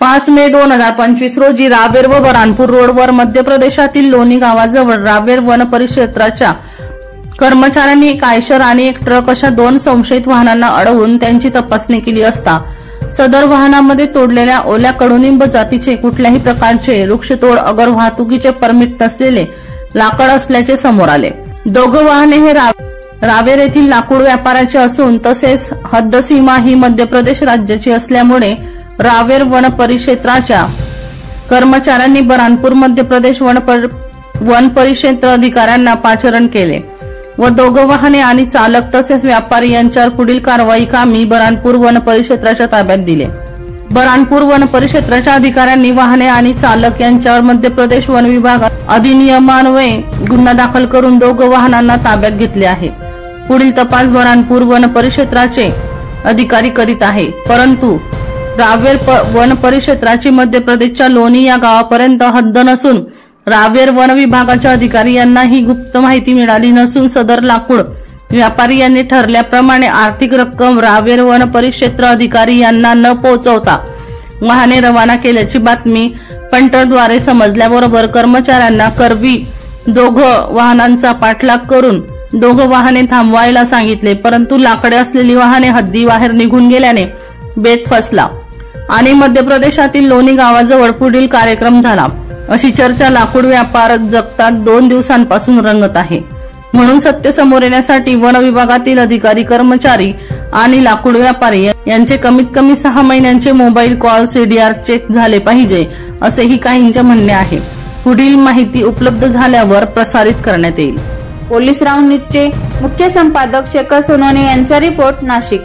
5 मे 2025 रोजी रावेर व बऱ्हाणपूर रोडवर मध्य प्रदेशातील लोणी गावाजवळ रावेर वन परिक्षेत्राच्या कर्मचाऱ्यांनी एक आयशर आणि एक ट्रक अशा 2 संशयित वाहनांना अडवून त्यांची तपासणी केली असता सदर वाहनामध्ये तोडलेल्या ओल्या कडुनिंब जातीचे कुठल्याही प्रकारचे वृक्षतोड अगर वाहतुकीचे परमिट नसलेले लाकड असल्याचे समोर आले। दोघं वाहने हे रावेर येथील लाकूड व्यापाराचे असून तसेच हद्दसीमा ही मध्य प्रदेश राज्याची असल्यामुळे रावेर वन परिक्षेत्राच्या कर्मचाऱ्यांनी बऱ्हाणपूर मध्य प्रदेश वन परिक्षेत्र अधिकाऱ्यांना पाचारण केले व दोघं वाहने आणि चालक तसेच व्यापारी यांच्यावर पुढील कारवाई कामी बऱ्हाणपूर वन परिक्षेत्राच्या ताब्यात दिले। बऱ्हाणपूर वन परिक्षेत्राच्या अधिकाऱ्यांनी वाहने आणि चालक यांच्यावर मध्य प्रदेश वन विभाग अधिनियमान्वये गुन्हा दाखल करून दोघं वाहनांना ताब्यात घेतले आहे। पुढील तपास बऱ्हाणपूर वन परिक्षेत्राचे अधिकारी करीत आहे, परंतु रावेर वन परिक्षेत्राची मध्य प्रदेशच्या लोणी या गावापर्यंत हद्द नसून रावेर वन विभागाच्या अधिकारी यांना ही गुप्त माहिती मिळाली नसून सदर लाकूड व्यापारी यांनी ठरल्याप्रमाणे आर्थिक रक्कम रावेर वन परिक्षेत्र अधिकारी यांना न पोहोचवता वाहने रवाना केल्याची बातमी पंटरद्वारे समजल्याबरोबर कर्मचाऱ्यांना करवी दोघं वाहनांचा पाठलाग करून दोघं वाहने थांबवायला सांगितले, परंतु लाकडे असलेली वाहने हद्दीबाहेर निघून गेल्याने बेत फसला आणि मध्य प्रदेशातील लोणी गावाजवळ पुढील कार्यक्रम झाला अशी चर्चा लाकूड व्यापार जगतात 2 दिवसांपासून रंगत आहे। म्हणून सत्य समोर येण्यासाठी वन विभागातील अधिकारी कर्मचारी आणि लाकूड व्यापारी यांचे कमीत कमी 6 महिन्यांचे मोबाईल कॉल सीडीआर चेक झाले पाहिजे असेही काहींचे म्हणणे आहे। पुढील माहिती उपलब्ध झाल्यावर प्रसारित करण्यात येईल। पोलीस राऊंड न्यूजचे मुख्य संपादक शेखर सोनवणे यांचा रिपोर्ट, नाशिक।